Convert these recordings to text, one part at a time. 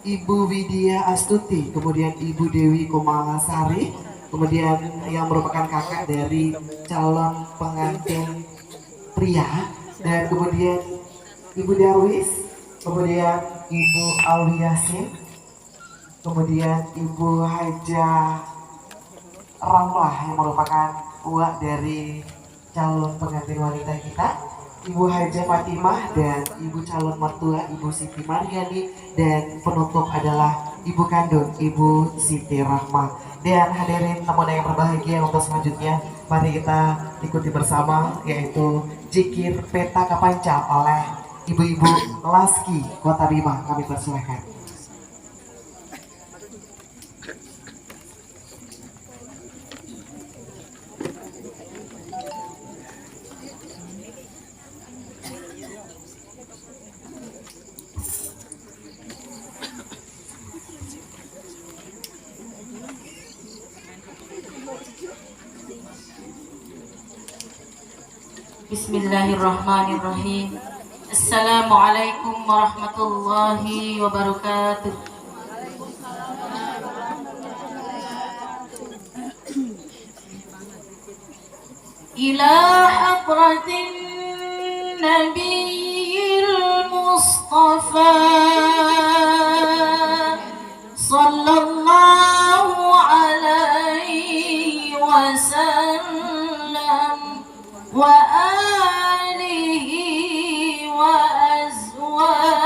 Ibu Widya Astuti, kemudian Ibu Dewi Komalasari, kemudian yang merupakan kakak dari calon pengantin pria, dan kemudian Ibu Darwis, kemudian Ibu Auliasin, kemudian Ibu Haja Ramlah yang merupakan uak dari calon pengantin wanita kita, Ibu Haja Fatimah, dan Ibu calon mertua Ibu Siti Maryani, dan penutup adalah Ibu kandung Ibu Siti Rahma. Dan hadirin tamu yang berbahagia, untuk selanjutnya mari kita ikuti bersama, yaitu Zikir Peta Kapanca oleh Ibu-Ibu Laski Kota Bima. Kami persilahkan. Bismillahirrahmanirrahim. Assalamualaikum warahmatullahi wabarakatuh. Ila hadratin Nabiyil Mustafa sallallahu alaihi wasallam wa alihi wa azwajihi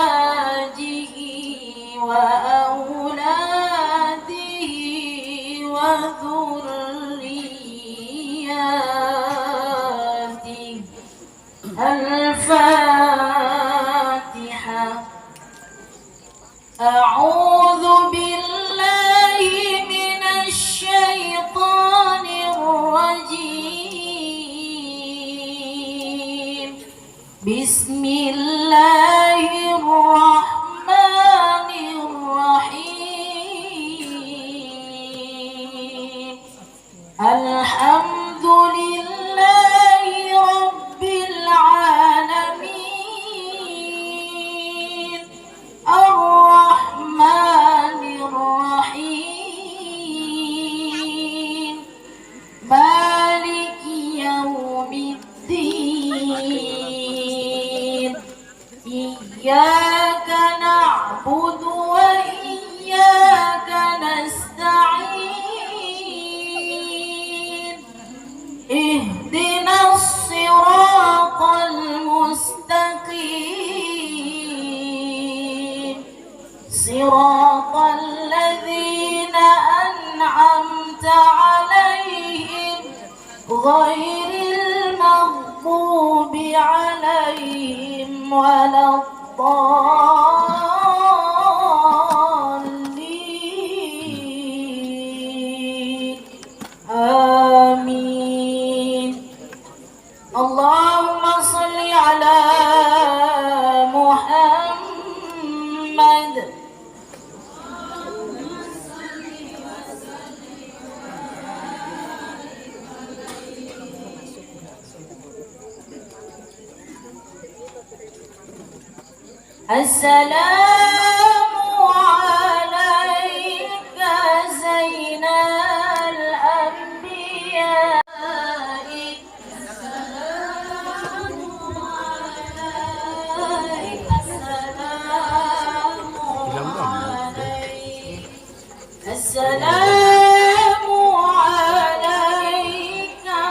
wa auladihi wa dhurriyyatihi. Al-Fatiha. A'udzu billahi minasy syaithanir rajim. Bismillahirrahmanirrahim. Alhamdulillahi rabbil alamin. Ar-Rahmanir-Rahim. Maliki yaumiddin. Iyyaka na'budu wa iyyaka nasta'in. Ihdinas siratal mustaqim. Siratal ladzina an'amta 'alaihim ghairil maghdubi 'alaihim waladdallin. Amin. Allahumma shalli ala Muhammad. Assalamu alayka zainal anbiya. Assalamu alayka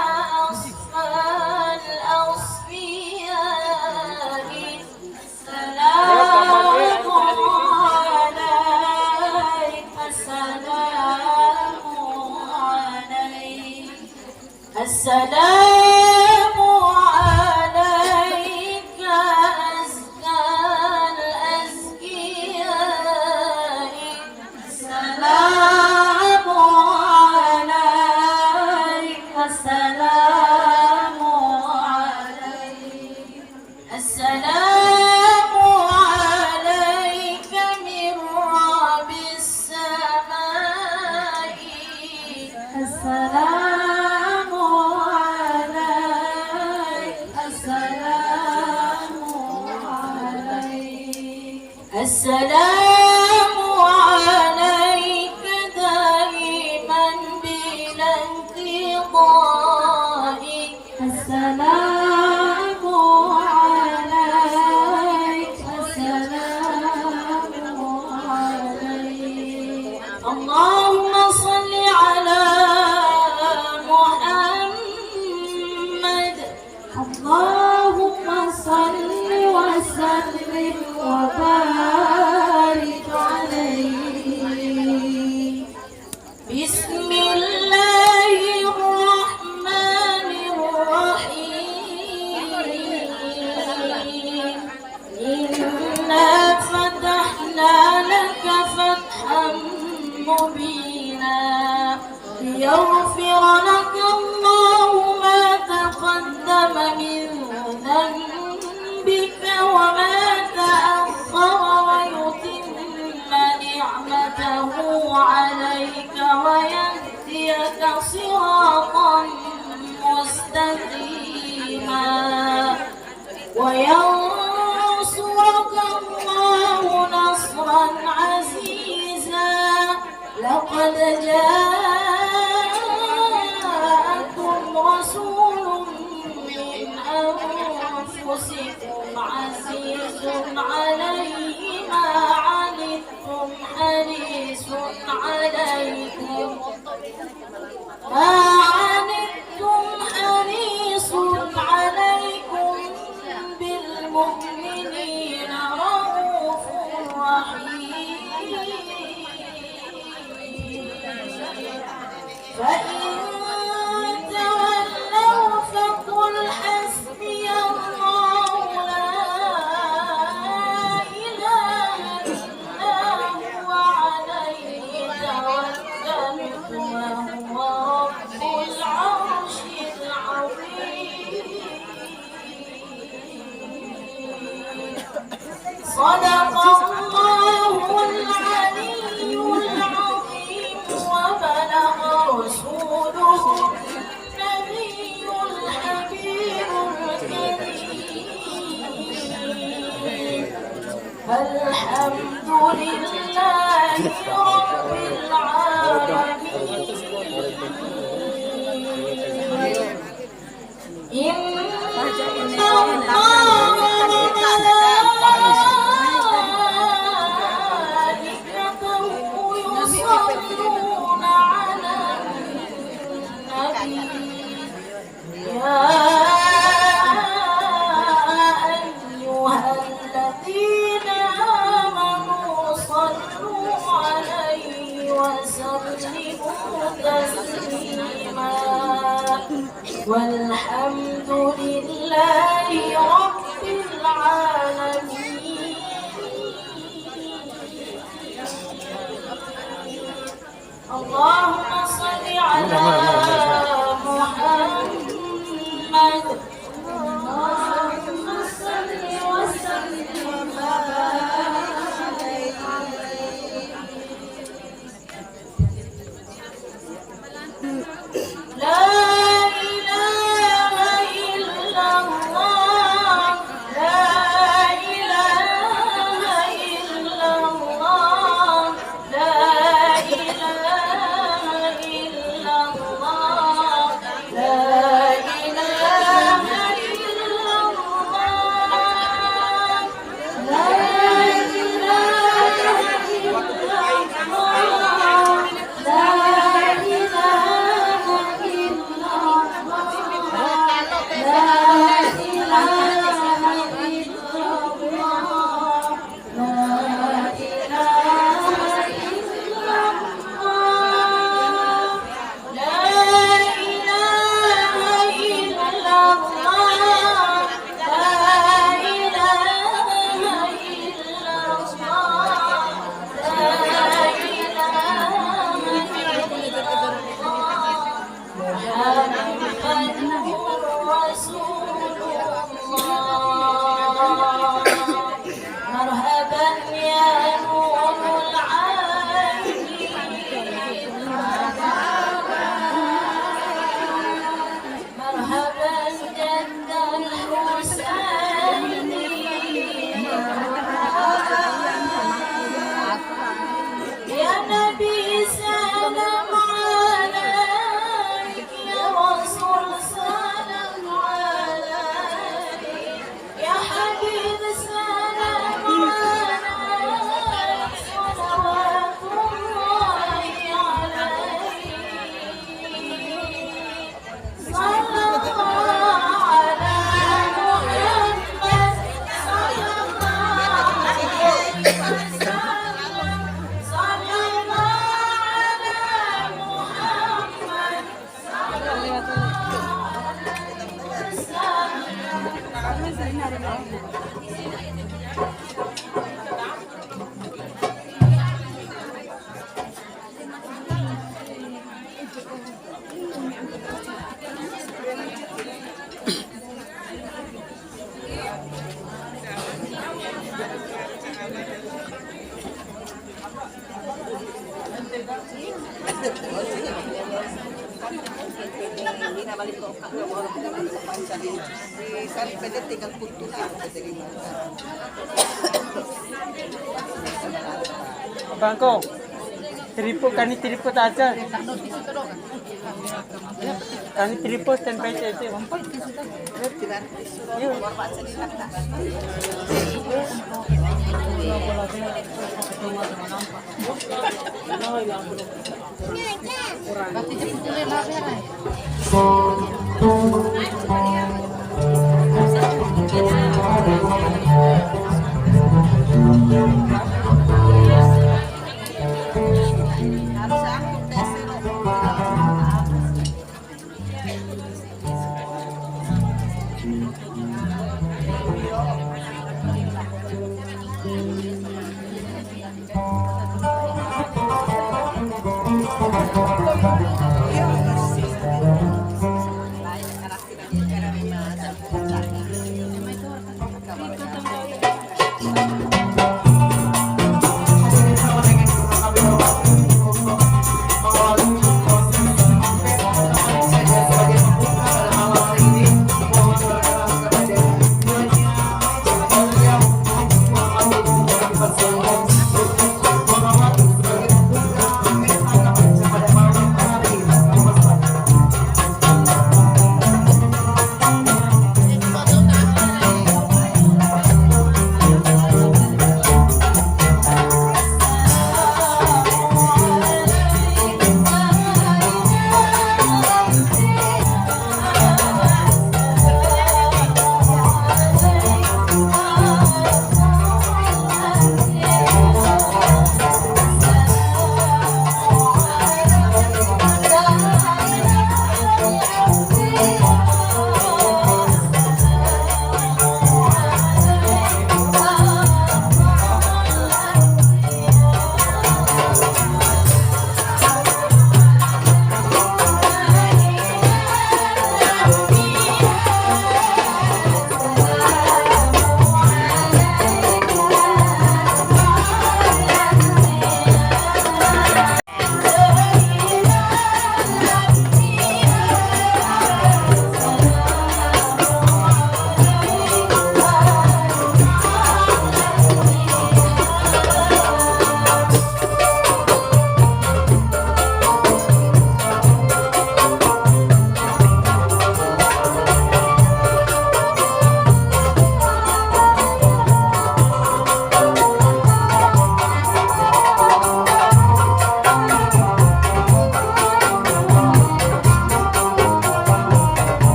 asfal asfiyai. Assalamu alayka, assalamu alayka, assalamu alayka azkal azkiyai. Assalamu alayka, assalamu alayka, assalamu alayka min rabbis samai. Assalamu alayka, assalamu alayka, assalamu السلام عليك السلام عليك اللهم صل على محمد اللهم صل وسلم وبارك عليه بسم الله الرحمن الرحيم إنا فتحنا لك فتحا مبينا ليغفر لك الله ما تقدم من ذنبك وما تأخر ويتم نعمته عليك ويهديك صراطا مستقيما وينصرك الله نصرا عزيزا لقد جاءكم رسول من أنفسكم عزيز عليه ما عنتم حريص عليكم بالمؤمنين رؤوف رحيم فإن تولوا فقل حسبي الله لا إله إلا هو عليه توكلت وهو رب العرش العظيم صدق الله العلي العظيم وبلغ رسوله النبي الحبيب الكريم الحمد لله رب العالمين إن الله وملائكته يصلون على النبي يا أيها الذين آمنوا صلوا عليه وسلموا تسليما والحمد لله رب العالمين اللهم صل على محمد اللهم صل وسلم وبارك عليه لا إله إلا الله لا إله إلا الله لا إله إلا الله لا إله إلا الله لا إله إلا الله لا إله إلا محمد رسول Bangko, tripod kani tripod aja. Kani tripod standby saja. Yuk.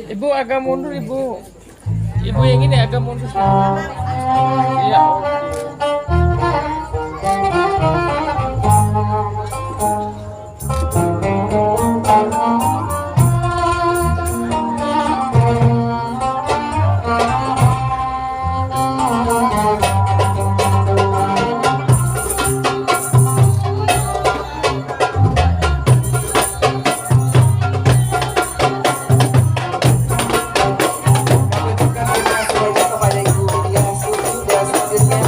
Ibu agak mundur ibu. Ibu yang ini agak mundur. Iya. Kami ucapkan terima kasih banyak kepada Ibu Widya Astuti dan selanjutnya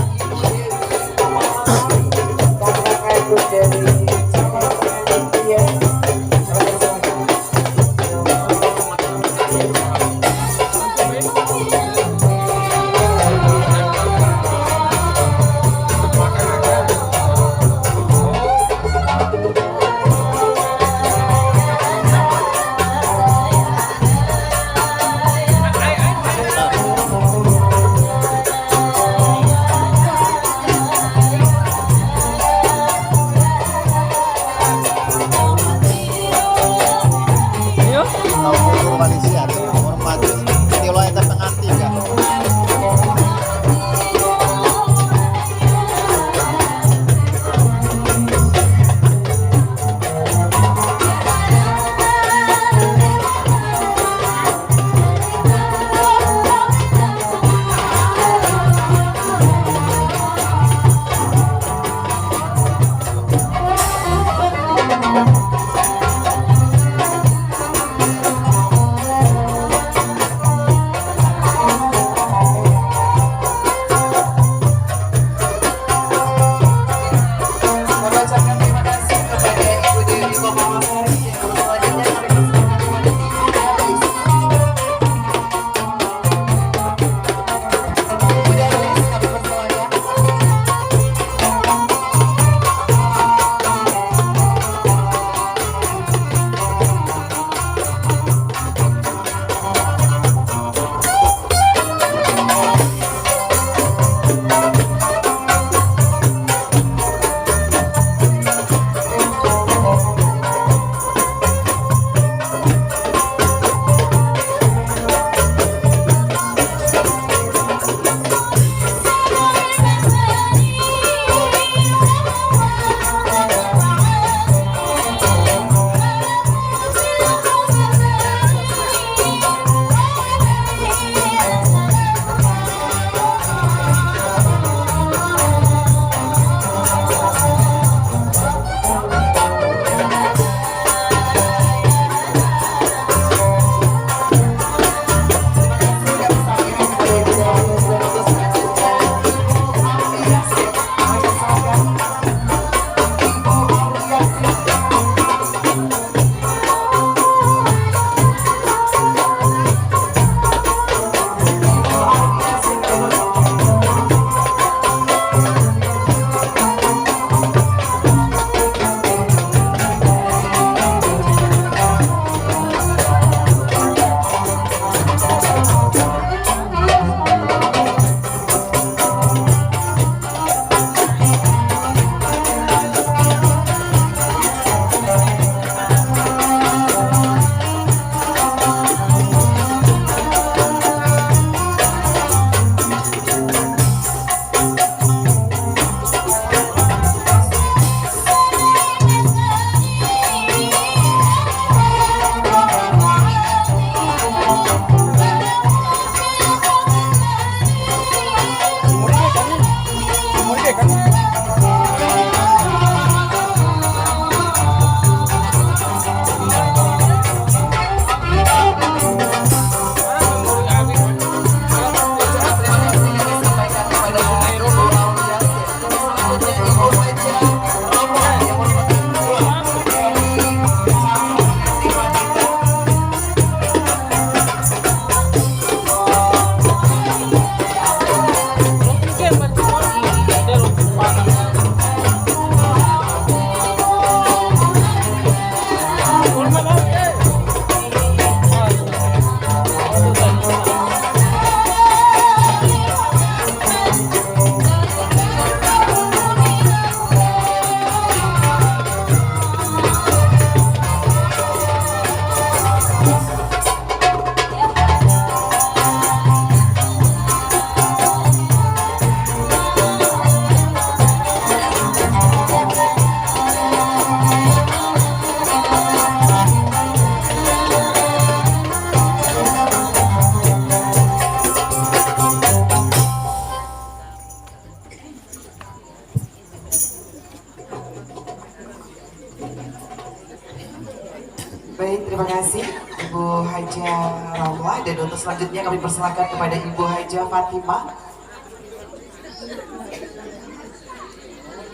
Baik, terima kasih Ibu Haja Ramlah, dan untuk selanjutnya kami persilakan kepada Ibu Haja Fatimah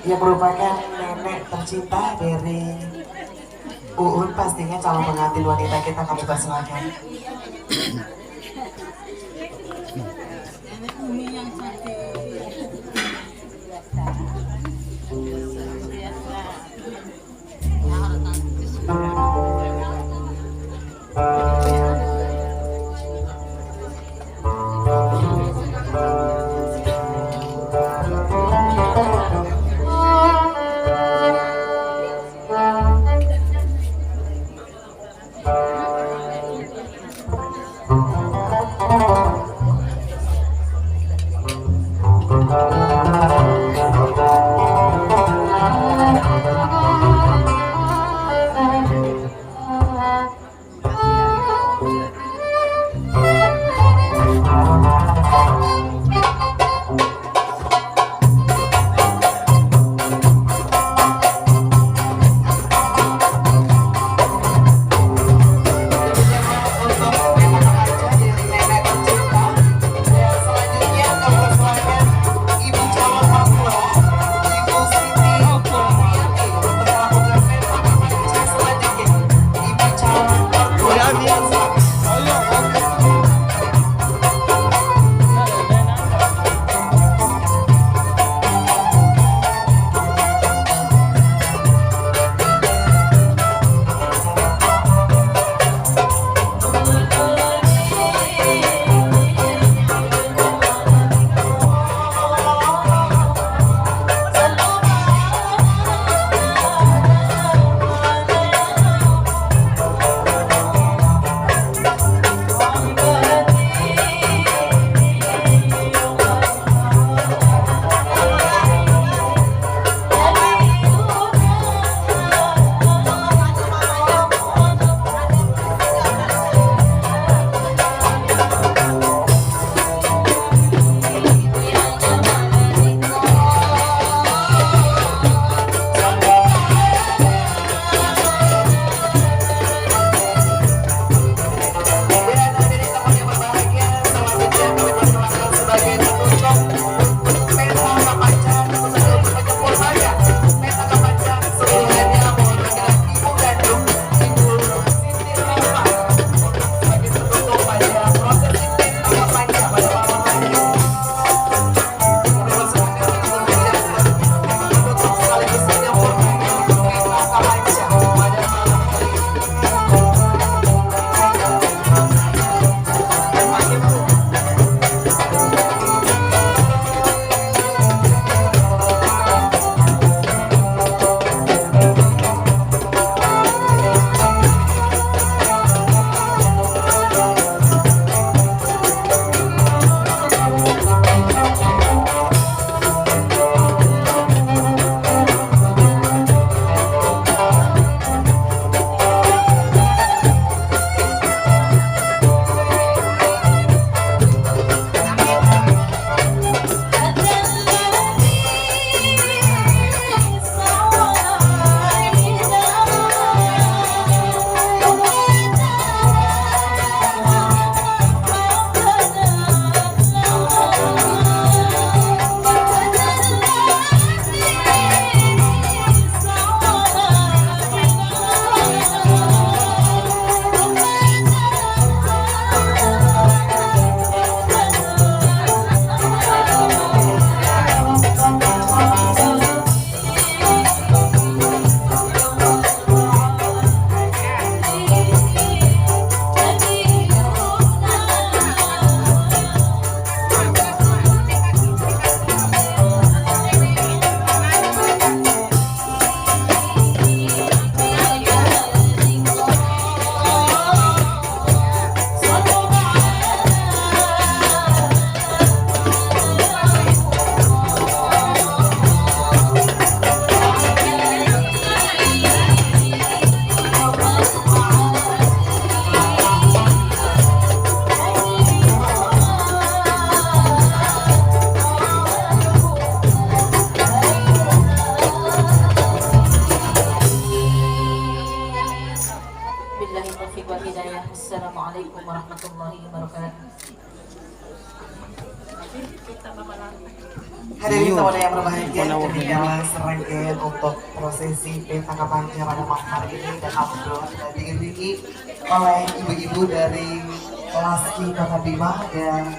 yang merupakan nenek tercinta dari Uun, pastinya calon pengantin wanita kita. Kami persilakan. Wabillahi taufiq wal hidayah. Assalamualaikum warahmatullahi wabarakatuh. Hadirin tamu yang berbahagia, demikianlah serangkaian untuk prosesi Petaka Panca pada malam hari ini, dan alhamdulillah sudah diiringi oleh ibu-ibu dari Laski Kota Bima, dan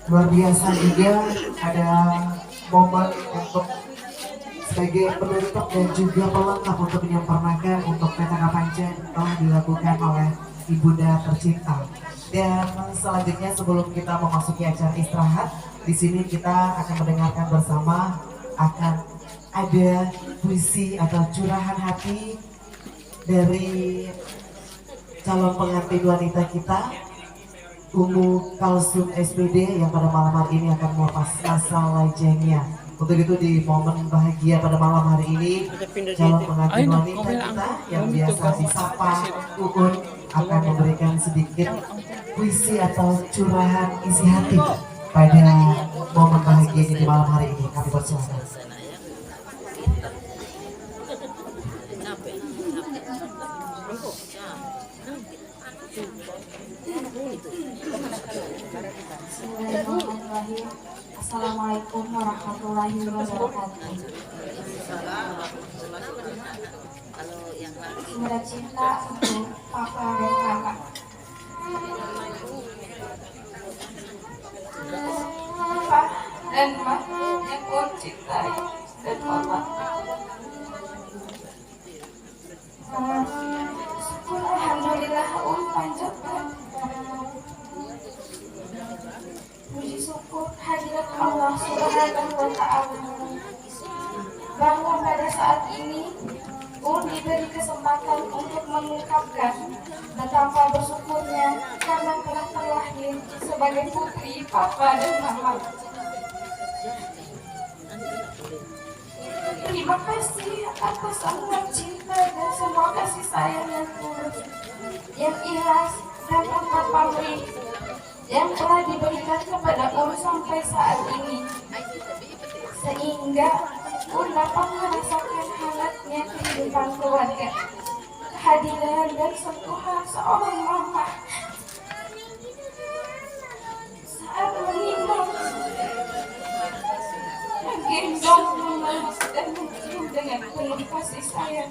luar biasa juga ada momen untuk sebagai penutup dan juga pelengkap untuk menyempurnakan untuk Petaka Panca telah dilakukan oleh Ibunda tercinta. Dan selanjutnya sebelum kita memasuki acara istirahat, di sini kita akan mendengarkan bersama akan ada puisi atau curahan hati dari calon pengantin wanita kita, Umu Kalsum SPD, yang pada malam hari ini akan melepas masa lajengnya. Untuk itu di momen bahagia pada malam hari ini, calon pengantin wanita kita yang biasa disapa Uun akan memberikan sedikit puisi atau curahan isi hati pada momen bahagia ini di malam hari ini. Kami persilakan. Bismillahirrahmanirrahim. Assalamualaikum warahmatullahi wabarakatuh. Surat cinta untuk papa dan kakak. Papa dan mama yang pun cintai dan mama. Syukur alhamdulillah panjatkan. Puji syukur hadirat Allah Subhanahu wa Ta'ala bahwa pada saat ini diberi kesempatan untuk mengungkapkan betapa bersyukurnya karena telah terlahir sebagai putri papa dan mama. Terima kasih atas semua cinta dan semua kasih sayang yang tulus, yang ikhlas dan tanpa pamrih yang telah diberikan kepada sampai saat ini, sehingga dapat merasakan hangatnya kehidupan keluarga, kehadiran dan sentuhan seorang mama saat menginap, menggendong, memeluk dan mencium dengan penuh kasih sayang.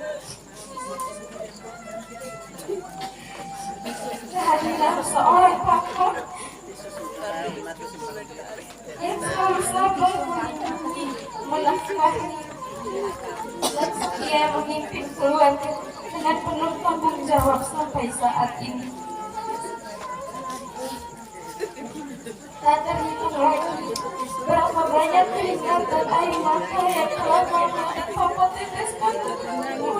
Kehadiran seorang papa yang selalu sabar melindungi, menafkahi, dan setia memimpin keluarga dengan penuh tanggung jawab sampai saat ini. Tak terhitung lagi berapa banyak keringat dan air mata yang telah mama dan papa teteskan untukmu.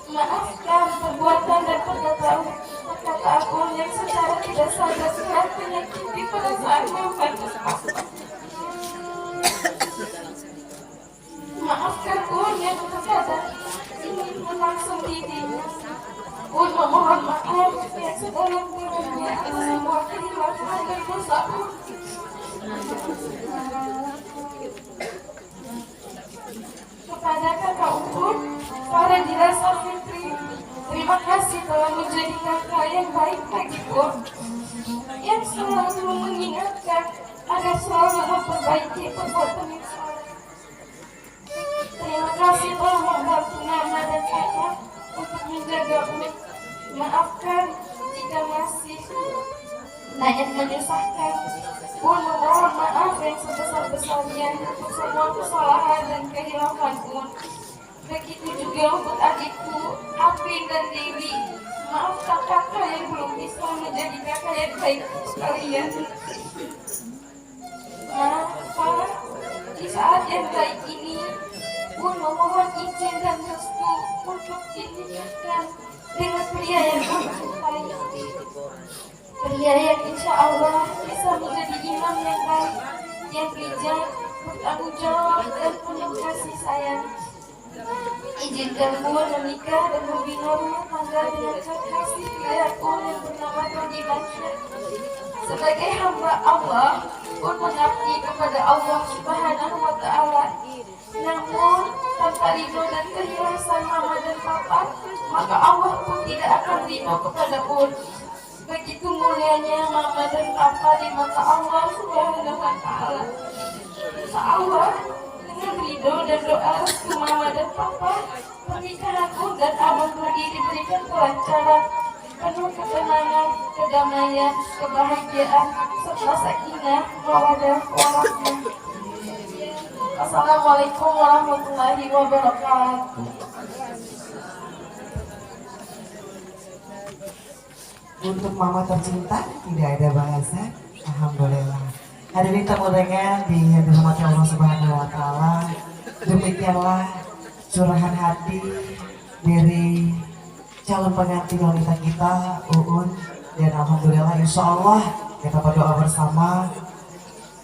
Maafkan perbuatan dan perkataan yang secara tidak sadar telah menyakiti perasaan mama dan papa. Maafkan yang terkadang ingin menang sendiri. Memohon maaf yang sedalam-dalamnya atas semua kehilangan dan dosa. Kepada kakak Uun, para dirasa Fitri, terima kasih telah menjadi kakak yang baik bagiku, yang selalu mengingatkan agar selalu memperbaiki perbuatan yang salah. Terima kasih telah membantu mama dan kakak untuk menjaga Uun. Maafkan jika masih banyak menyusahkan. Uun memohon maaf yang sebesar-besarnya untuk semua kesalahan dan kehilangan Uun. Begitu juga untuk adikku, Apin dan Dewi. Maafkan kakak yang belum bisa menjadi kakak yang baik untuk kalian. Pak, di saat yang baik ini, Uun memohon izin dan restu untuk dinikahkan dengan pria yang Uun cintai. Pria yang insya Allah bisa menjadi imam yang baik, yang bijak, bertanggung jawab, dan penuh kasih sayang. Izinkan Uun menikah dan membina rumah tangga dengan kekasih pilihan Uun yang bernama Tony Bansha. Sebagai hamba Allah, Uun mengabdi kepada Allah Subhanahu wa Ta'ala. Namun tanpa ridho dan keikhlasan mama dan papa, maka Allah pun tidak akan ridho kepada Un. Begitu mulianya mama dan papa di mata Allah Subhanahu wa Ta'ala. Insya Allah, dengan ridho dan doa restu mama dan papa, pernikahan Un dan Abang Rudi diberikan kelancaran, penuh ketenangan, kedamaian, kebahagiaan, serta sakinah, mawaddah, warahmah. Assalamualaikum warahmatullahi wabarakatuh. Untuk mama tercinta tidak ada bahasa. Alhamdulillah. Hadirin tamu undangan yang dirahmati Allah Subhanahu wa Ta'ala, demikianlah curahan hati dari calon pengantin wanita kita, Uun. Dan alhamdulillah, insya Allah kita berdoa bersama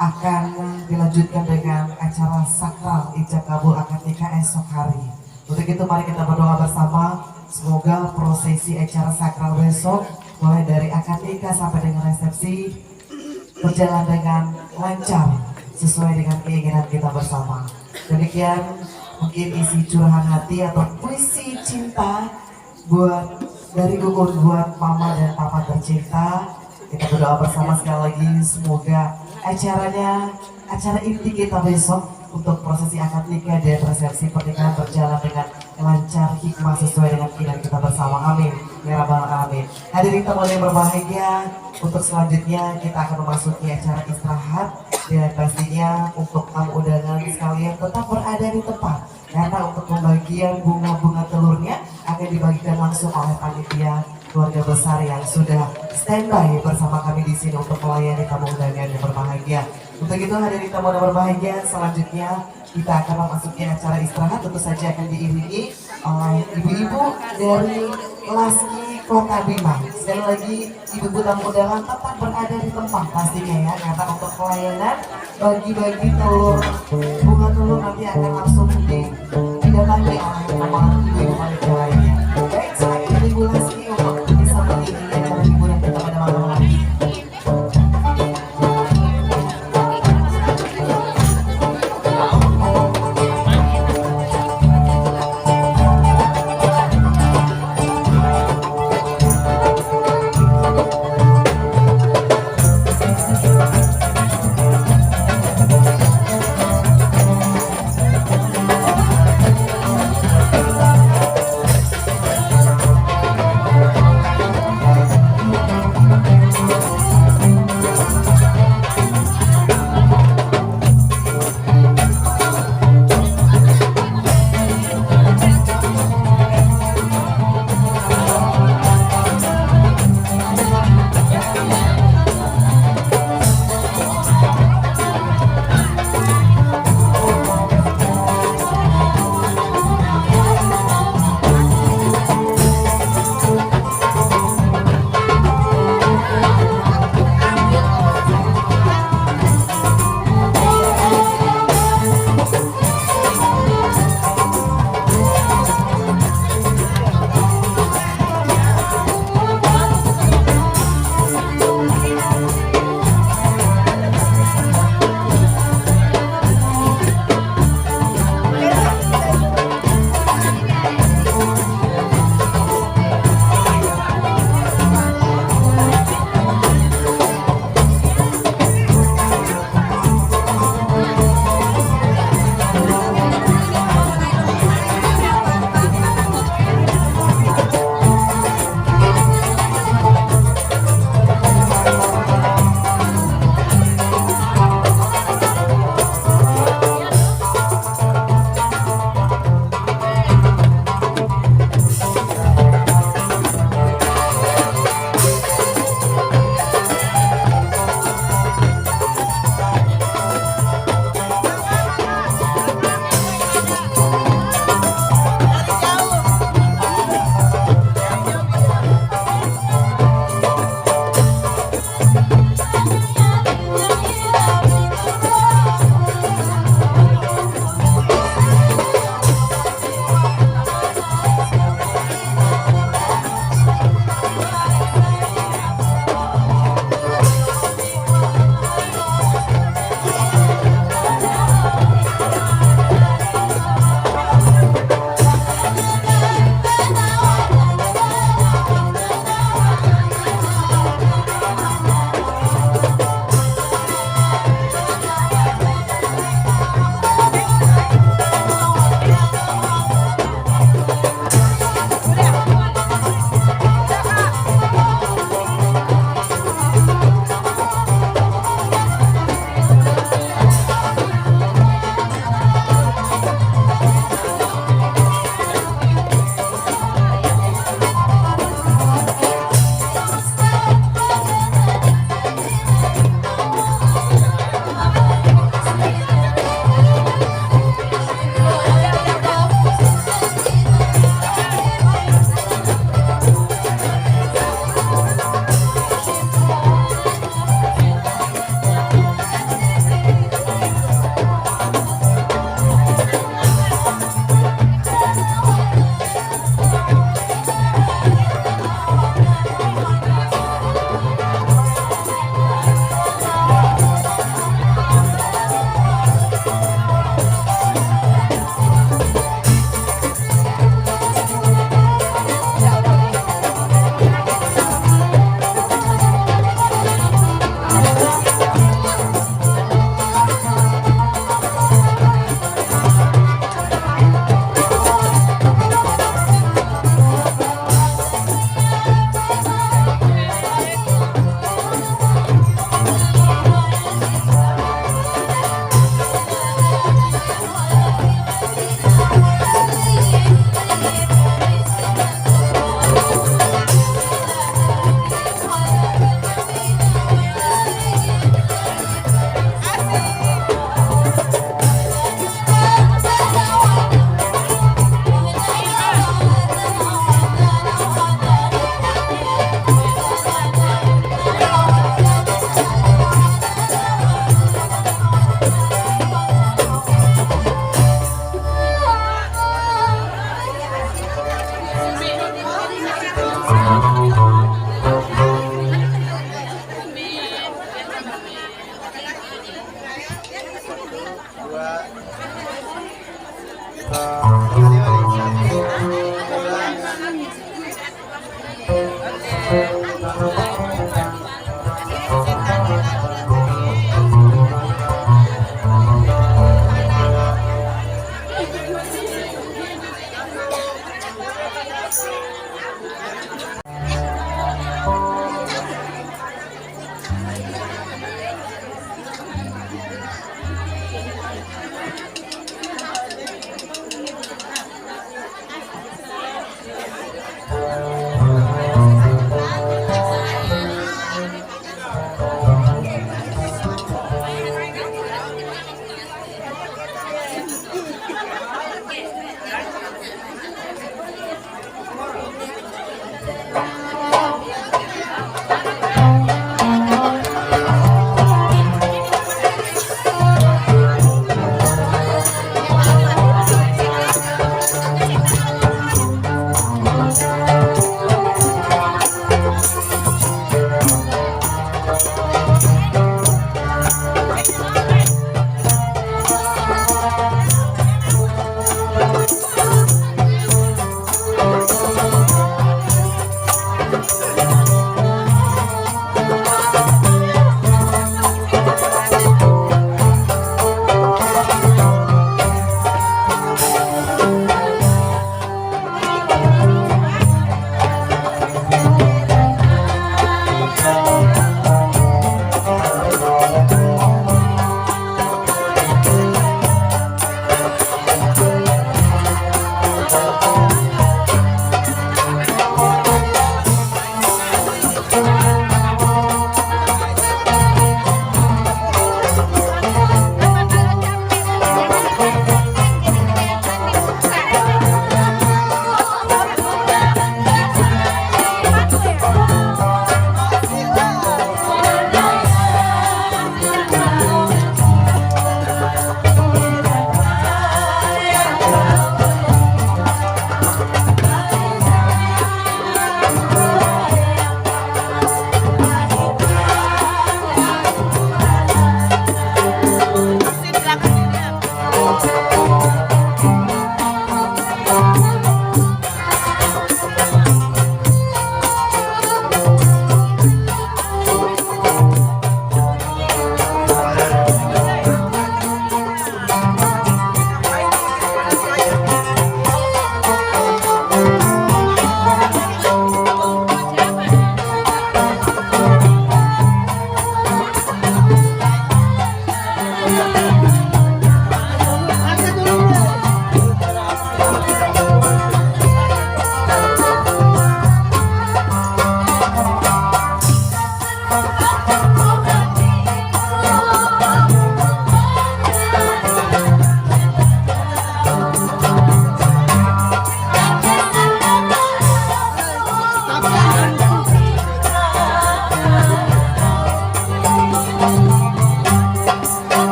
akan dilanjutkan dengan acara sakral ijab kabul akad nikah esok hari. Untuk itu mari kita berdoa bersama, semoga prosesi acara sakral besok mulai dari akad nikah sampai dengan resepsi berjalan dengan lancar sesuai dengan keinginan kita bersama. Demikian mungkin isi curahan hati atau puisi cinta buat dari Uun buat mama dan papa tercinta. Kita berdoa bersama sekali lagi, semoga acara inti kita besok untuk prosesi akad nikah dan resepsi pernikahan berjalan dengan lancar, hikmah sesuai dengan keinginan kita bersama. Amin ya rabbal alamin. Hadirin tamu yang berbahagia, untuk selanjutnya kita akan memasuki acara istirahat, dan pastinya untuk tamu undangan sekalian tetap berada di tempat, karena untuk pembagian bunga-bunga telurnya akan dibagikan langsung oleh panitia keluarga besar yang sudah standby bersama kami di sini untuk melayani tamu undangan yang berbahagia. Untuk itu hadirin tamu yang berbahagia, selanjutnya kita akan memasuki acara istirahat, tentu saja akan diiringi oleh ibu-ibu dari Laski Kota Bima. Sekali lagi ibu-ibu tamu undangan tetap berada di tempat pastinya ya, karena untuk pelayanan bagi-bagi telur, bunga telur nanti akan langsung didatangi oleh teman ibu-ibu panitia lainnya. Baik, silakan ibu Laski untuk bisa mengiringi acara hiburan kita pada malam hari ini.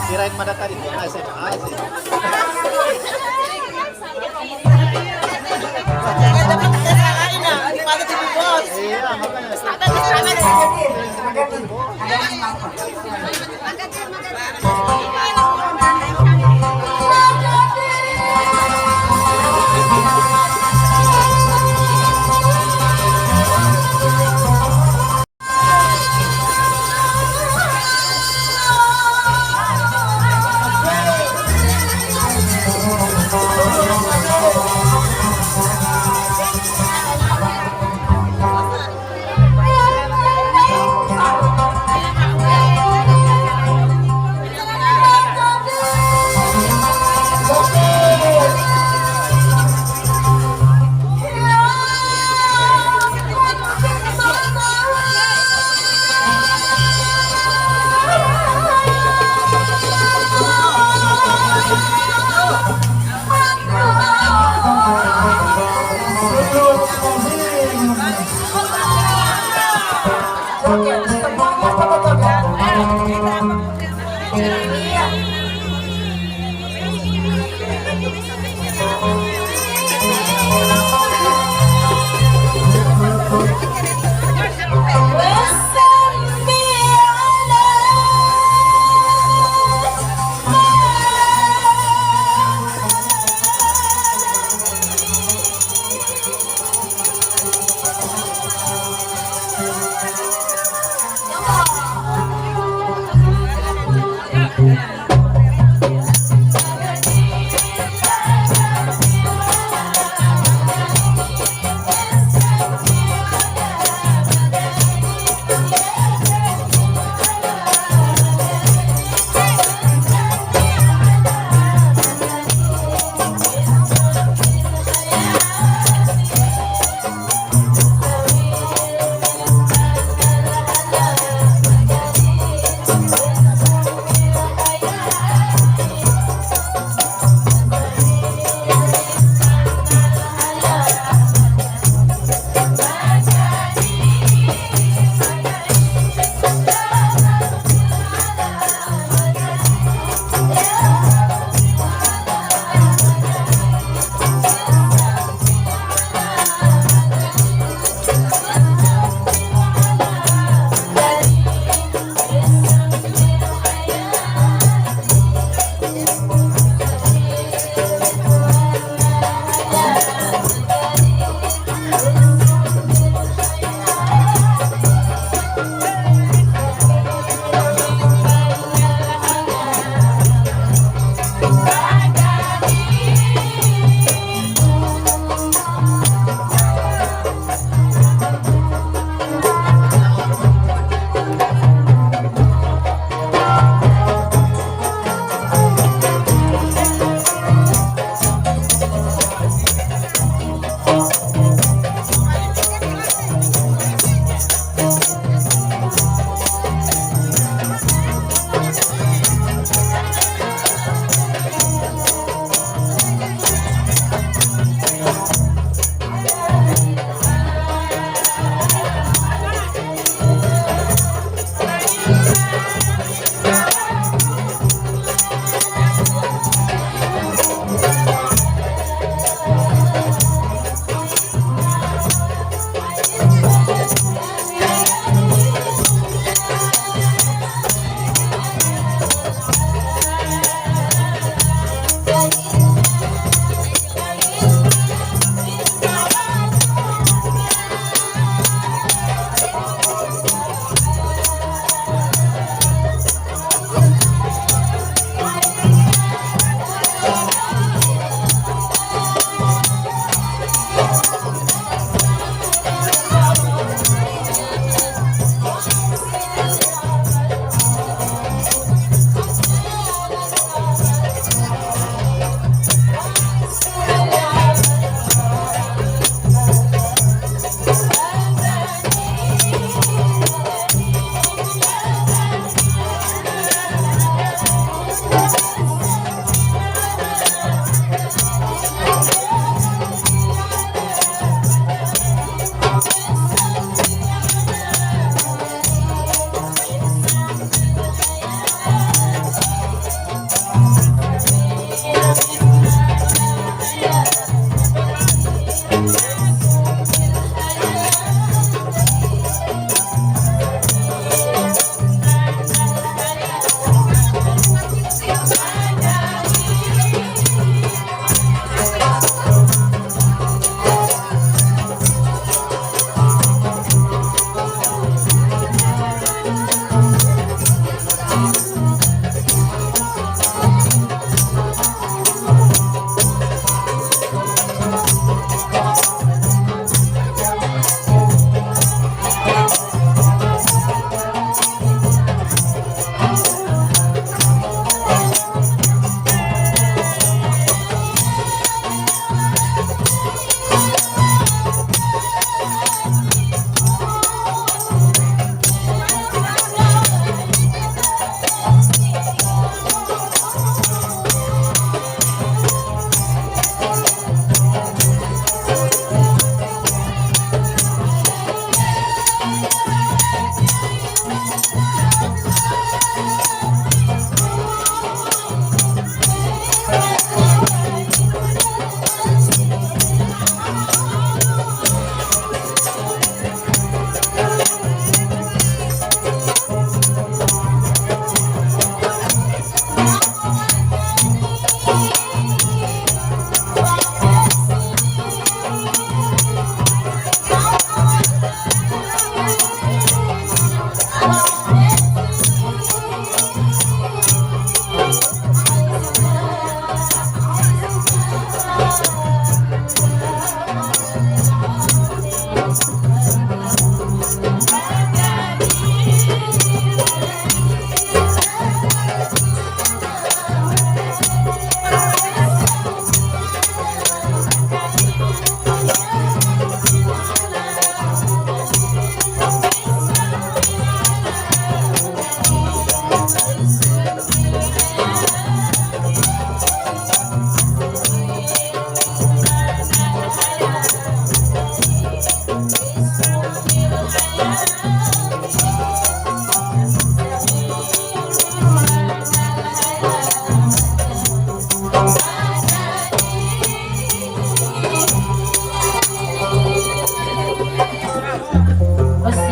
Kirain pada tadi asik. Iya, makanya.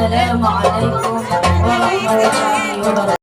Wassalamualaikum warahmatullahi wabarakatuh.